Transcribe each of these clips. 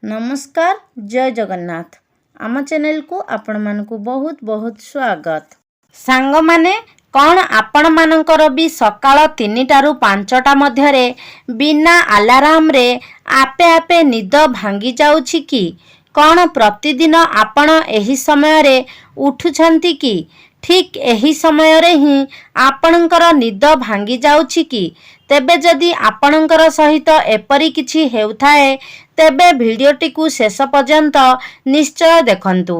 नमस्कार जय जगन्नाथ आम चैनल को आपण मानकु बहुत बहुत स्वागत। सांग माने कौन आपण मानकर भी सकाळ 3टा रु 5टा मध्यरे बिना अलार्म रे आपे आपे निद भांगी जाउछि कि? कौन प्रतिदिन आपण एही समय रे उठुछंती कि? ठीक एही समय रे ही आपणकर निद भांगी जाउछि कि? तेबे जदि आपणकर सहित एपरी किछि हेउथाए तेबे भिडियोटी को शेष पर्यंत निश्चय देखंतु।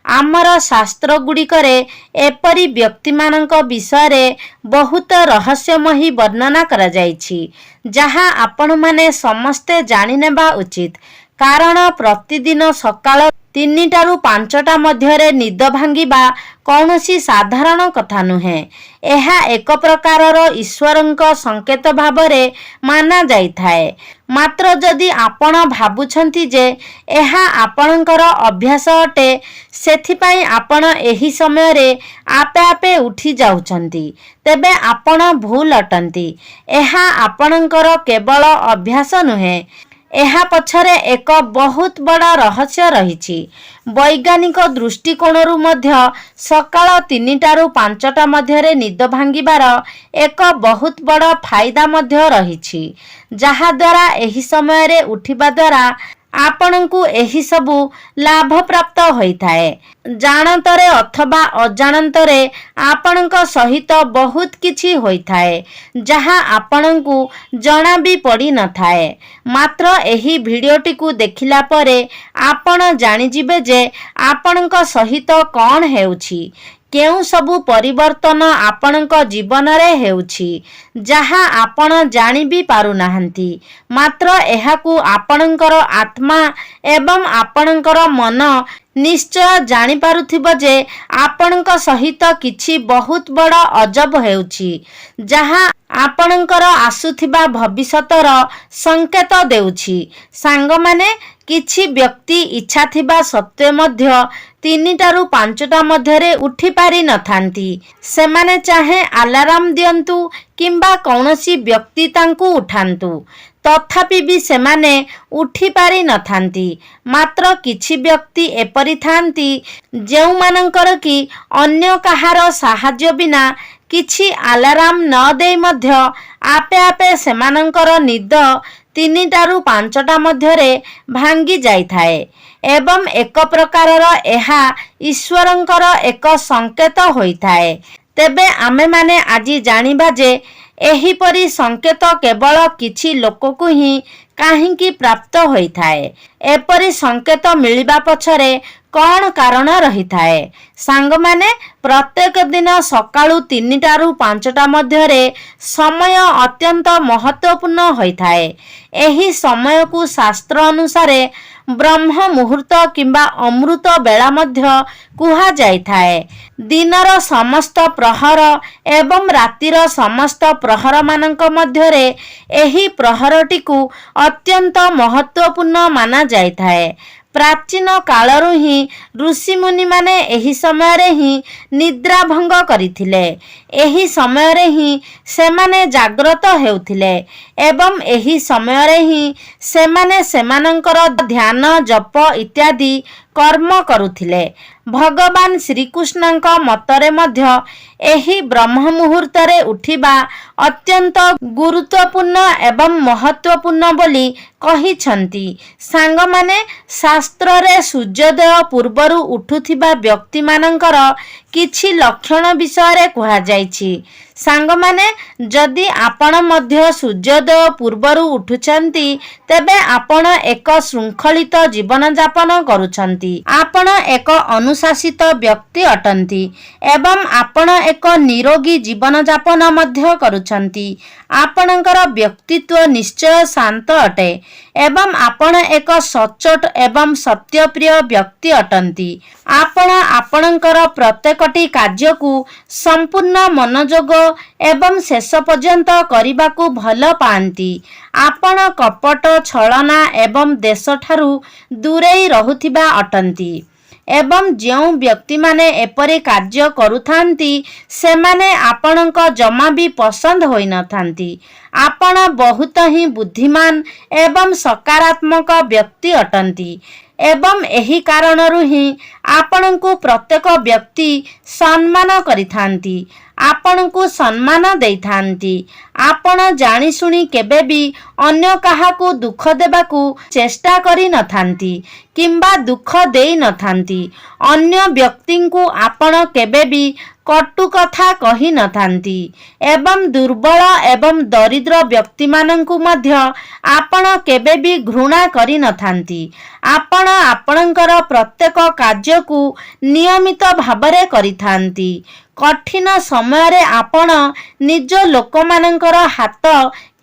आमर शास्त्र गुड़िकरे एपरी व्यक्ति मानक विषय रे बहुत रहस्यमयी वर्णना करा जाइछि जहा आपण माने समस्ते जानि नेबा उचित। कारण प्रतिदिन सकाळ 3टा रु 5टा मध्यरे निद भांगिबा कौनसी साधारण कथा नुहे। एहा एक प्रकारर ईश्वरंक संकेत भावरे माना जाइथाए। मात्र जदि आपण भाबुछंती जे एहा आपणकर अभ्यास अटे सेथिपाई आपण एही समय रे आपे आपे उठी जाउछंती तेबे आपण भूल अटंती। एहा आपणकर केवल अभ्यास नुहे, एहा पछरे एक बहुत बड़ा रहस्य रहिछि। वैज्ञानिक दृष्टिकोणरू मध्य सकाळ 3टा रु 5टा मध्यरे निद भांगिबार एक बहुत बड़ा फायदा मध्य रहिछि जहा द्वारा एही समय रे उठिबा द्वारा आपणଙ୍କୁ एही सबु लाभ प्राप्त होइथाए। जानतरे अथवा अजानतरे आपणଙ୍କ सहित बहुत किछि होइथाए जहा आपणଙ୍କୁ जणा भी पड़ी न थाए। मात्र एही भिडियोटी को देखिला परे आपण जानि जिबे जे आपणଙ୍କ सहित कौन हेउछि, केउ सबु परिवर्तन आपणଙ୍କ जीवन रे हेउछि जहा आपण जानि भी पारु नाहंती। मात्र एहाकु आपणଙ୍କର आत्मा एवं आपणଙ୍କର मन निश्चय जानि पारुथिबो जे आपणଙ୍କ सहित किछि बहुत बड़ अजब हेउछि जहा आपणଙ୍କର आसुथिबा भविष्यतर संकेत देउछि। सांग माने किछि व्यक्ति इच्छा थिबा सत्वे मध्य 3टा रु 5टा मध्यरे उठी पारि न थांती। सेमाने चाहे अलार्म दियंतु किंबा कौनसी व्यक्ति तांकु उठांतु तथापि भी सेमाने उठी पारि न थांती। मात्र किछि व्यक्ति एपरि थांती जेउ मानकर कि अन्य कहार साहाय्य बिना किछि अलार्म न देई मध्य आपे आपे सेमानकर निद 3टा रु 5टा मध्यरे भांगी जाइथाए एवं एक प्रकारर एहा ईश्वरंकर एक संकेत होइथाए। तेबे आमे माने आजी जानिबा जे एही परी संकेत केवल किछि लोककु ही काहींकी प्राप्त होइथाए। एपरी संकेत मिलिबा पछरे कौन कारण रही थाए? सांग माने प्रत्येक दिन सकाळु 3टा रु 5टा मध्यरे समय अत्यंत महत्वपूर्ण होइथाए। एही समय को शास्त्र अनुसारे ब्रह्म मुहूर्त किंबा अमृत बेला मध्य कुहा जाइथाए। दिनर समस्त प्रहर एवं रातिर समस्त प्रहर मानक मध्यरे एही प्रहरटी को अत्यंत महत्वपूर्ण माना जाइथाए। प्राचीन कालरू ही ऋषि मुनि माने एही समय रे ही निद्रा भंग करिथिले। एही समय रे ही सेमाने जाग्रत हेउथिले एवं एही समय रे ही सेमाने सेमानंकर ध्यान जप इत्यादि कर्म करुथिले। भगवान श्रीकृष्णଙ୍କ मतरे मध्य एही ब्रह्म मुहूर्त रे उठिबा अत्यंत गुरुत्वपूर्ण एवं महत्वपूर्ण बोली कहिछंती। सांग माने शास्त्र रे सूर्योदय पूर्वरु उठुथिबा व्यक्ति मानकर किछि लक्षण विषय रे कुहा जाइछि। सांग माने जदि आपण मध्य सूर्योदय पूर्वरु उठुछंती तेबे आपण एक श्रृंखलित जीवन जापन करुछंती। आपण एक अनुशासित व्यक्ति अटंती एवं आपण एक निरोगी जीवन जापन मध्य करुछंती। आपणकर व्यक्तित्व निश्चय शांत अटे एवं आपण एक सचोट एवं सत्यप्रिय व्यक्ति अटंती। आपण आपणकर प्रत्येकटी कार्य को संपूर्ण मनोयोग एवं शेष पर्यंत करबाकू भल पाती। आपण कपट छलना एवं देश ठारू दूरेई रहुथिबा अटंती एवं जो व्यक्ति माने एपरी कार्य करुथांती सेमाने आपणक जमा भी पसंद होई न थांती। ଆପଣ ବହୁତ ହିଁ ବୁଦ୍ଧିମାନ ଏବଂ ସକାରାତ୍ମକ ବ୍ୟକ୍ତି ଅଟନ୍ତି ଏବଂ ଏହି କାରଣରୁ ହିଁ ଆପଣଙ୍କୁ ପ୍ରତ୍ୟେକ ବ୍ୟକ୍ତି ସମ୍ମାନ କରିଥାନ୍ତି, ଆପଣଙ୍କୁ ସମ୍ମାନ ଦେଇଥାନ୍ତି। ଆପଣ ଜାଣିଶୁଣି କେବେ ବି ଅନ୍ୟ କାହାକୁ ଦୁଃଖ ଦେବାକୁ ଚେଷ୍ଟା କରିନଥାନ୍ତି କିମ୍ବା ଦୁଃଖ ଦେଇନଥାନ୍ତି। ଅନ୍ୟ ବ୍ୟକ୍ତିଙ୍କୁ ଆପଣ କେବେ ବି କଟୁ କଥା କହିନଥାନ୍ତି ଏବଂ ଦୁର୍ବଳ ଏବଂ ଦରିଦ୍ର ବ୍ୟକ୍ତିମାନଙ୍କୁ ମଧ୍ୟ ଆପଣ କେବେ ବି ଘୃଣା କରିନଥାନ୍ତି। ଆପଣ ଆପଣଙ୍କର ପ୍ରତ୍ୟେକ କାର୍ଯ୍ୟକୁ ନିୟମିତ ଭାବରେ କରିଥାନ୍ତି। କଠିନ ସମୟରେ ଆପଣ ନିଜ ଲୋକମାନଙ୍କର ହାତ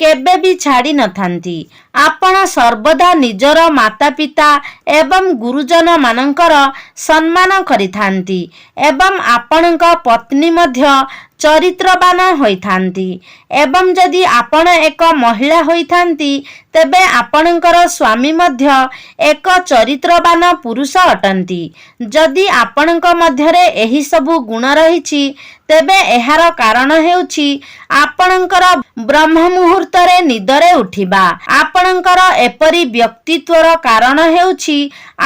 କେବେ ବି ଛାଡ଼ି ନଥାନ୍ତି। ଆପଣ ସର୍ବଦା ନିଜର ମାତାପିତା ଏବଂ ଗୁରୁଜନମାନଙ୍କର ସମ୍ମାନ କରିଥାନ୍ତି ଏବଂ ଆପଣଙ୍କ ପତ୍ନୀ ମଧ୍ୟ ଚରିତ୍ରବାନ ହୋଇଥାନ୍ତି ଏବଂ ଯଦି ଆପଣ ଏକ ମହିଳା ହୋଇଥାନ୍ତି ତେବେ ଆପଣଙ୍କର ସ୍ୱାମୀ ମଧ୍ୟ ଏକ ଚରିତ୍ରବାନ ପୁରୁଷ ଅଟନ୍ତି। ଯଦି ଆପଣଙ୍କ ମଧ୍ୟରେ ଏହି ସବୁ ଗୁଣ ରହିଛି ତେବେ ଏହାର କାରଣ ହେଉଛି ଆପଣଙ୍କର ବ୍ରହ୍ମ ମୁହୂର୍ତ୍ତରେ ନିଦରେ ଉଠିବା। ଆପଣଙ୍କର ଏପରି ବ୍ୟକ୍ତିତ୍ୱର କାରଣ ହେଉଛି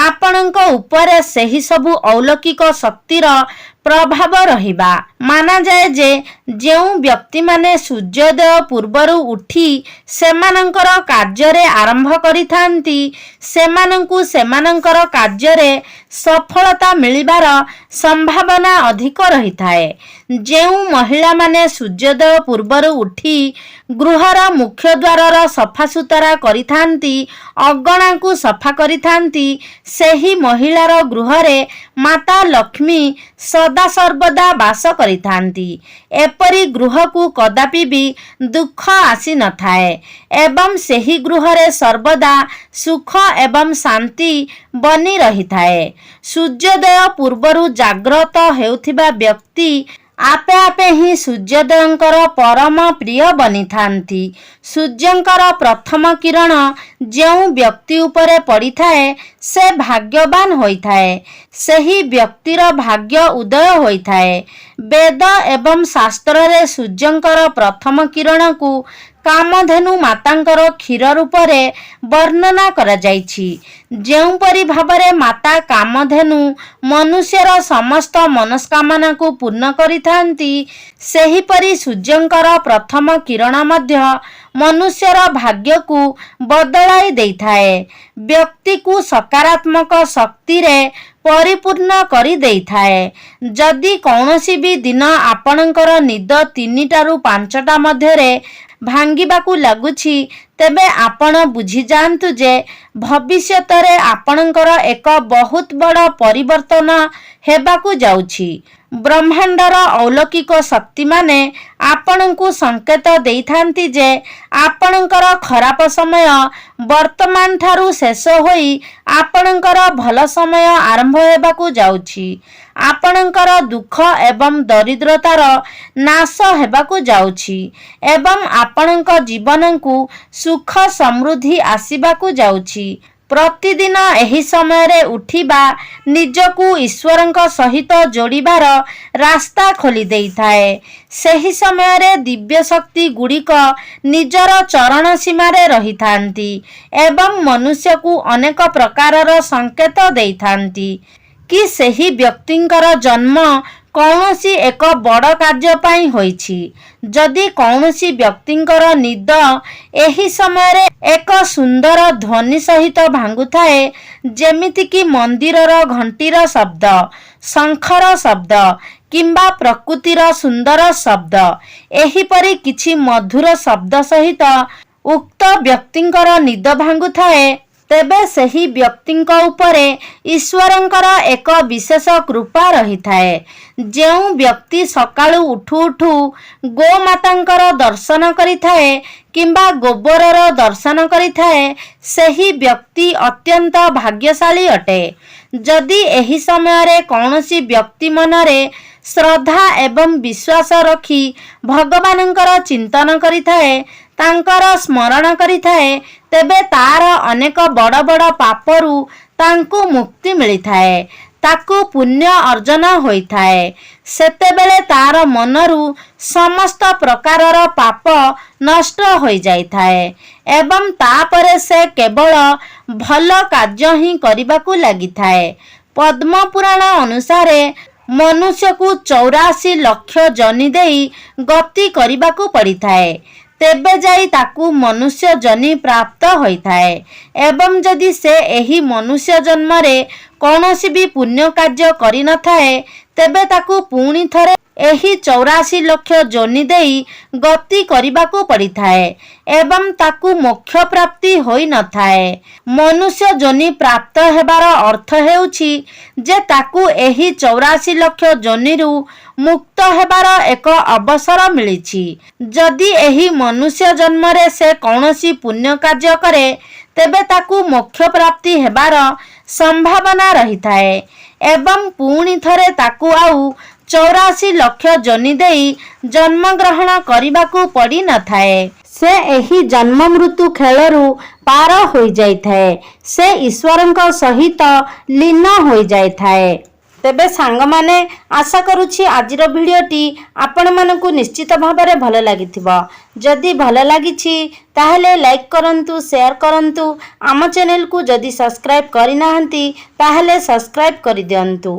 ଆପଣଙ୍କ ଉପରେ ସେହି ସବୁ ଅଲୌକିକ ଶକ୍ତିର ପ୍ରଭାବ ରହିବା। ମାନାଯାଏ ଯେ ଯେଉଁ ବ୍ୟକ୍ତିମାନେ ସୂର୍ଯ୍ୟୋଦୟ ପୂର୍ବରୁ ଉଠି ସେମାନଙ୍କର କାର୍ଯ୍ୟରେ ଆରମ୍ଭ କରିଥାନ୍ତି ସେମାନଙ୍କୁ ସେମାନଙ୍କର କାର୍ଯ୍ୟରେ ସଫଳତା ମିଳିବାର ସମ୍ଭାବନା ଅଧିକ ରହିଥାଏ। ଯେଉଁ ମହିଳାମାନେ ସୂର୍ଯ୍ୟୋଦୟ ପୂର୍ବରୁ ଉଠି ଗୃହର ମୁଖ୍ୟ ଦ୍ୱାରର ସଫାସୁତରା କରିଥାନ୍ତି, ଅଗଣାକୁ ସଫା କରିଥାନ୍ତି, ସେହି ମହିଳାର ଗୃହରେ ମାତା ଲକ୍ଷ୍ମୀ ସଦାସର୍ବଦା ବାସ କରିଥାନ୍ତି। ଏପରି ଗୃହକୁ କଦାପି ବି ଦୁଃଖ ଆସିନଥାଏ ଏବଂ ସେହି ଗୃହରେ ସର୍ବଦା ସୁଖ ଏବଂ ଶାନ୍ତି ବନି ରହିଥାଏ। ସୂର୍ଯ୍ୟୋଦୟ ପୂର୍ବରୁ ଜାଗ୍ରତ ହେଉଥିବା ବ୍ୟକ୍ତି ଆପେ ଆପେ ହିଁ ସୂର୍ଯ୍ୟୋଦୟଙ୍କର ପରମ ପ୍ରିୟ ବନିଥାନ୍ତି। ସୂର୍ଯ୍ୟଙ୍କର ପ୍ରଥମ କିରଣ ଯେଉଁ ବ୍ୟକ୍ତି ଉପରେ ପଡ଼ିଥାଏ ସେ ଭାଗ୍ୟବାନ ହୋଇଥାଏ। ସେହି ବ୍ୟକ୍ତିର ଭାଗ୍ୟ ଉଦୟ ହୋଇଥାଏ। ବେଦ ଏବଂ ଶାସ୍ତ୍ରରେ ସୂର୍ଯ୍ୟଙ୍କର ପ୍ରଥମ କିରଣକୁ କାମଧେନୁ ମାତାଙ୍କର କ୍ଷୀର ରୂପରେ ବର୍ଣ୍ଣନା କରାଯାଇଛି। ଯେଉଁପରି ଭାବରେ ମାତା କାମଧେନୁ ମନୁଷ୍ୟର ସମସ୍ତ ମନସ୍କାମନାକୁ ପୂର୍ଣ୍ଣ କରିଥାନ୍ତି ସେହିପରି ସୂର୍ଯ୍ୟଙ୍କର ପ୍ରଥମ କିରଣ ମଧ୍ୟ ମନୁଷ୍ୟର ଭାଗ୍ୟକୁ ବଦଳାଇ ଦେଇଥାଏ, ବ୍ୟକ୍ତିକୁ ସକାରାତ୍ମକ ଶକ୍ତିରେ ପରିପୂର୍ଣ୍ଣ କରି ଦେଇଥାଏ। ଯଦି କୌଣସି ବି ଦିନ ଆପଣଙ୍କର ନିଦ 3ଟାରୁ 5ଟା ମଧ୍ୟରେ ଭାଙ୍ଗିବାକୁ ଲାଗୁଛି ତେବେ ଆପଣ ବୁଝିଯାଆନ୍ତୁ ଯେ ଭବିଷ୍ୟତରେ ଆପଣଙ୍କର ଏକ ବହୁତ ବଡ଼ ପରିବର୍ତ୍ତନ ହେବାକୁ ଯାଉଛି। ବ୍ରହ୍ମାଣ୍ଡର ଅଲୌକିକ ଶକ୍ତିମାନେ ଆପଣଙ୍କୁ ସଂକେତ ଦେଇଥାନ୍ତି ଯେ ଆପଣଙ୍କର ଖରାପ ସମୟ ବର୍ତ୍ତମାନ ଠାରୁ ଶେଷ ହୋଇ ଆପଣଙ୍କର ଭଲ ସମୟ ଆରମ୍ଭ ହେବାକୁ ଯାଉଛି। ଆପଣଙ୍କର ଦୁଃଖ ଏବଂ ଦରିଦ୍ରତାର ନାଶ ହେବାକୁ ଯାଉଛି ଏବଂ ଆପଣଙ୍କ ଜୀବନକୁ ସୁଖ ସମୃଦ୍ଧି ଆସିବାକୁ ଯାଉଛି। ପ୍ରତିଦିନ ଏହି ସମୟରେ ଉଠିବା ନିଜକୁ ଈଶ୍ୱରଙ୍କ ସହିତ ଯୋଡ଼ିବାର ରାସ୍ତା ଖୋଲି ଦେଇଥାଏ। ସେହି ସମୟରେ ଦିବ୍ୟ ଶକ୍ତି ଗୁଡ଼ିକ ନିଜର ଚରଣ ସୀମାରେ ରହିଥାନ୍ତି ଏବଂ ମନୁଷ୍ୟକୁ ଅନେକ ପ୍ରକାରର ସଂକେତ ଦେଇଥାନ୍ତି କି ସେହି ବ୍ୟକ୍ତିଙ୍କର ଜନ୍ମ କୌଣସି ଏକ ବଡ଼ କାର୍ଯ୍ୟ ପାଇଁ ହୋଇଛି। ଯଦି କୌଣସି ବ୍ୟକ୍ତିଙ୍କର ନିଦ ଏହି ସମୟରେ ଏକ ସୁନ୍ଦର ଧ୍ୱନି ସହିତ ଭାଙ୍ଗୁଥାଏ, ଯେମିତିକି ମନ୍ଦିରର ଘଣ୍ଟିର ଶବ୍ଦ, ଶଙ୍ଖର ଶବ୍ଦ କିମ୍ବା ପ୍ରକୃତିର ସୁନ୍ଦର ଶବ୍ଦ, ଏହିପରି କିଛି ମଧୁର ଶବ୍ଦ ସହିତ ଉକ୍ତ ବ୍ୟକ୍ତିଙ୍କର ନିଦ ଭାଙ୍ଗୁଥାଏ, ତେବେ ସେହି ବ୍ୟକ୍ତିଙ୍କ ଉପରେ ଈଶ୍ୱରଙ୍କର ଏକ ବିଶେଷ କୃପା ରହିଥାଏ। ଯେଉଁ ବ୍ୟକ୍ତି ସକାଳୁ ଉଠୁ ଉଠୁ ଗୋମାତାଙ୍କର ଦର୍ଶନ କରିଥାଏ କିମ୍ବା ଗୋବରର ଦର୍ଶନ କରିଥାଏ ସେହି ବ୍ୟକ୍ତି ଅତ୍ୟନ୍ତ ଭାଗ୍ୟଶାଳୀ ଅଟେ। ଯଦି ଏହି ସମୟରେ କୌଣସି ବ୍ୟକ୍ତି ମନରେ ଶ୍ରଦ୍ଧା ଏବଂ ବିଶ୍ୱାସ ରଖି ଭଗବାନଙ୍କର ଚିନ୍ତନ କରିଥାଏ, ତାଙ୍କର ସ୍ମରଣ କରିଥାଏ, ତେବେ ତାର ଅନେକ ବଡ଼ ବଡ଼ ପାପରୁ ତାଙ୍କୁ ମୁକ୍ତି ମିଳିଥାଏ। ତାକୁ ପୁଣ୍ୟ ଅର୍ଜନ ହୋଇଥାଏ। ସେତେବେଳେ ତାର ମନରୁ ସମସ୍ତ ପ୍ରକାରର ପାପ ନଷ୍ଟ ହୋଇଯାଇଥାଏ ଏବଂ ତାପରେ ସେ କେବଳ ଭଲ କାର୍ଯ୍ୟ ହିଁ କରିବାକୁ ଲାଗିଥାଏ। ପଦ୍ମ ପୁରାଣ ଅନୁସାରେ ମନୁଷ୍ୟକୁ 84 ଲକ୍ଷ ଜନି ଦେଇ ଗତି କରିବାକୁ ପଡ଼ିଥାଏ, ତେବେ ଯାଇ ତାକୁ ମନୁଷ୍ୟ ଜନି ପ୍ରାପ୍ତ ହୋଇଥାଏ। ଏବଂ ଯଦି ସେ ଏହି ମନୁଷ୍ୟ ଜନ୍ମରେ କୌଣସି ବି ପୁଣ୍ୟ କାର୍ଯ୍ୟ କରିନଥାଏ, ତେବେ ତାକୁ ପୁଣି ଥରେ ଏହି 84 ଲକ୍ଷ ଜନି ଦେଇ ଗତି କରିବାକୁ ପଡ଼ିଥାଏ ଏବଂ ତାକୁ ମୋକ୍ଷ ପ୍ରାପ୍ତି ହୋଇନଥାଏ। ମନୁଷ୍ୟ ଜନି ପ୍ରାପ୍ତ ହେବାର ଅର୍ଥ ହେଉଛି ଯେ ତାକୁ ଏହି 84 ଲକ୍ଷ ଜନିରୁ ମୁକ୍ତ ହେବାର ଏକ ଅବସର ମିଳିଛି। ଯଦି ଏହି ମନୁଷ୍ୟ ଜନ୍ମରେ ସେ କୌଣସି ପୁଣ୍ୟ କାର୍ଯ୍ୟ କରେ, ତେବେ ତାକୁ ମୋକ୍ଷ ପ୍ରାପ୍ତି ହେବାର ସମ୍ଭାବନା ରହିଥାଏ ଏବଂ ପୁଣି ଥରେ ତାକୁ ଆଉ 84 ଲକ୍ଷ ଜନି ଦେଇ ଜନ୍ମଗ୍ରହଣ କରିବାକୁ ପଡ଼ିନଥାଏ। ସେ ଏହି ଜନ୍ମ ମୃତ୍ୟୁ ଖେଳରୁ ପାର ହୋଇଯାଇଥାଏ। ସେ ଈଶ୍ୱରଙ୍କ ସହିତ ଲୀନ ହୋଇଯାଇଥାଏ। ତେବେ ସାଙ୍ଗମାନେ, ଆଶା କରୁଛି ଆଜିର ଭିଡ଼ିଓଟି ଆପଣମାନଙ୍କୁ ନିଶ୍ଚିତ ଭାବରେ ଭଲ ଲାଗିଥିବ। ଯଦି ଭଲ ଲାଗିଛି ତାହେଲେ ଲାଇକ୍ କରନ୍ତୁ, ସେୟାର କରନ୍ତୁ। ଆମ ଚ୍ୟାନେଲକୁ ଯଦି ସବସ୍କ୍ରାଇବ୍ କରିନାହାନ୍ତି ତାହେଲେ ସବସ୍କ୍ରାଇବ୍ କରିଦିଅନ୍ତୁ।